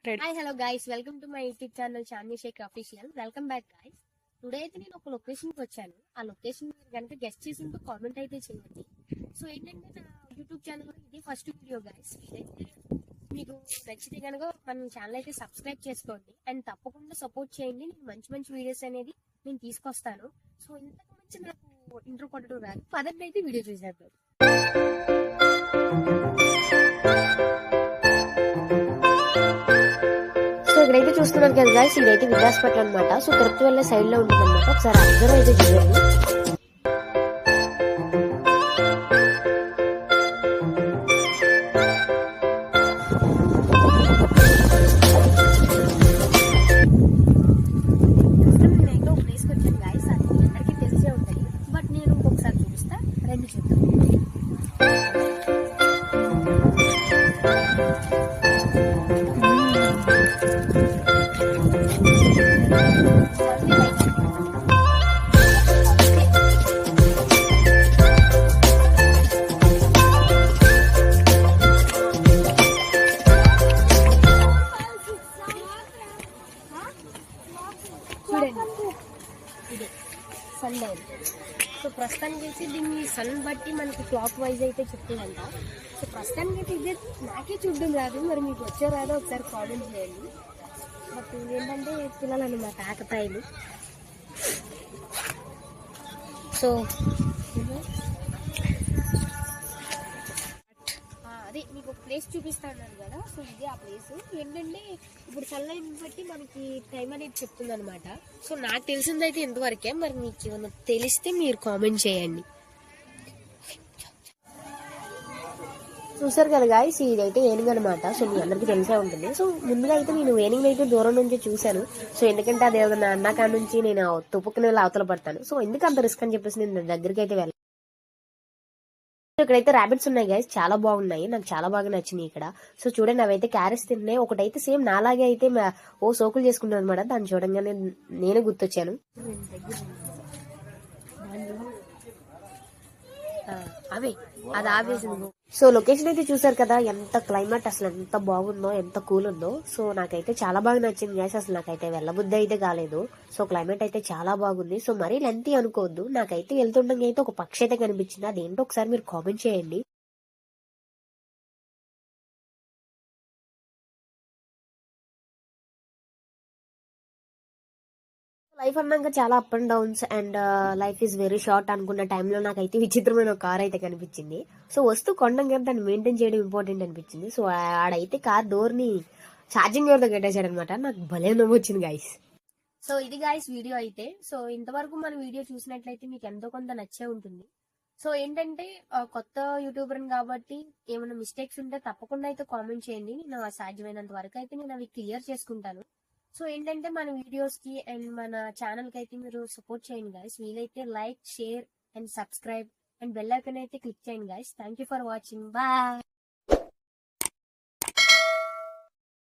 Hi hello guys, welcome to my YouTube channel Chandi Sheikh official. Welcome back guys. Today అయితే నేను ఒక location కి వచ్చాను. ఆ లొకేషన్ మీరు కనుక గెస్ట్ చేసింటూ కామెంట్ అయితే చేయండి. సో ఏంటంటే నా యూట్యూబ్ ఛానల్ ఇది ఫస్ట్ వీడియో గైస్. ఇదైతే మీకు నచ్చితే కనుక మన ఛానల్ అయితే సబ్స్క్రైబ్ చేసుకోండి అండ్ తప్పకుండా సపోర్ట్ చేయండి. నేను మంచి మంచి వీడియోస్ అనేది నేను తీసుకొస్తాను. సో ఇంతకు మించి నాకు ఇంట్రో కొట్టడం రాదు. పదండి అయితే వీడియో చూసేద్దాం. సో ఇక్కడైతే చూస్తున్నారు కదా గైస్, ఇదైతే విద్యాస్పట్నం అనమాట. సో తిరుపతి వెళ్ళే సైడ్ లో ఉంటుంది అనమాట. ఒకసారి అబ్జర్వ్ అయితే చూడండి. నేనైతే ఒక ప్లేస్కి వచ్చాను గైస్, అది అందరికీ తెలిసే ఉంటుంది. బట్ నేను ఇంకొకసారి చూపిస్తా, రండి చూద్దాం. చూడండి, ఇదే సన్ లైన్. సో ప్రస్తుతానికి అయితే దీన్ని సన్ బట్టి మనకి క్లాక్ వైజ్ అయితే చెప్తుందంట. సో ప్రస్తుతానికి అయితే ఇదే నాకే చూడడం రాదు, మరి మీకు వచ్చే రాదో ఒకసారి కామెంట్ చేయండి. బట్ ఏంటంటే పిల్లలు అన్నమాట ఆకతాయిలు. సో అదే మీకు ఒక ప్లేస్ చూపిస్తాను కదా. సో ఇదే ఆ ప్లేస్. ఏంటంటే ఇప్పుడు సన్లైన్ బట్టి మనకి టైం అనేది చెప్తుంది అనమాట. సో నాకు తెలిసిందైతే ఇంతవరకే, మరి మీకు ఏమైనా తెలిస్తే మీరు కామెంట్ చేయండి. చూసారు కదా గాయస్, ఇదైతే ఏనుగు అనమాట. సో మీ అందరికీ తెలిసే ఉంటుంది. సో ముందుగా అయితే నేను ఏనుగుని అయితే దూరం నుంచి చూశాను. సో ఎందుకంటే అది ఏదైనా అన్నాక నుంచి నేను తుప్పుకునే అవతల పడతాను. సో ఎందుకు అంత రిస్క్ అని చెప్పేసి నేను దగ్గరికి అయితే వెళ్ళాను. ఇక్కడైతే ర్యాబిట్స్ ఉన్నాయి గైస్, చాలా బాగున్నాయి, నాకు చాలా బాగా నచ్చినాయి ఇక్కడ. సో చూడండి, అవైతే క్యారెట్స్ తిన్నాయి. ఒకటైతే సేమ్ నాలాగే అయితే సోకులు చేసుకుంటాను అనమాట. దాన్ని చూడంగానే నేనే గుర్తొచ్చాను. అవే అది ఆవేసింది. సో లొకేషన్ అయితే చూసారు కదా, ఎంత క్లైమేట్ అసలు ఎంత బాగుందో, ఎంత కూల్ ఉందో. సో నాకైతే చాలా బాగా నచ్చింది గ్యాస్. అసలు నాకైతే వెళ్ళబుద్ధి అయితే కాలేదు. సో క్లైమేట్ అయితే చాలా బాగుంది. సో మరీ లెంతీ అనుకోవద్దు. నాకైతే వెళ్తుండగా అయితే ఒక పక్షి అయితే కనిపించింది. అదేంటో ఒకసారి మీరు కామెంట్ చేయండి. లైఫ్ అన్నాక చాలా up and downs and life is very short అనుకున్న టైంలో నాకైతే విచిత్రమైన ఒక కార్ అయితే కనిపించింది. సో వస్తూ కొండంగా దాన్ని మెయింటైన్ చేయడం ఇంపార్టెంట్ అనిపించింది. సో ఆడైతే కార్ డోర్ ని ఛార్జింగ్ ఎవరితో కట్టేశాడు అనమాట. నాకు భలే నవ్వు వచ్చింది గైస్. సో ఇది గైస్ వీడియో అయితే. సో ఇంతవరకు మన వీడియో చూసినట్లయితే మీకు ఎంతో కొంత నచ్చే ఉంటుంది. సో ఏంటంటే కొత్త యూట్యూబర్ కాబట్టి ఏమైనా మిస్టేక్స్ ఉంటే తప్పకుండా అయితే కామెంట్ చేయండి. నేను సాధ్యమైనంత వరకు అయితే నేను అవి క్లియర్ చేసుకుంటాను. సో ఏంటంటే మన వీడియోస్ కి అండ్ మన ఛానల్ కి అయితే మీరు సపోర్ట్ చేయండి గైస్. వీలైతే like, share and subscribe and bell icon అయితే క్లిక్ చేయండి guys. Thank you for watching. Bye.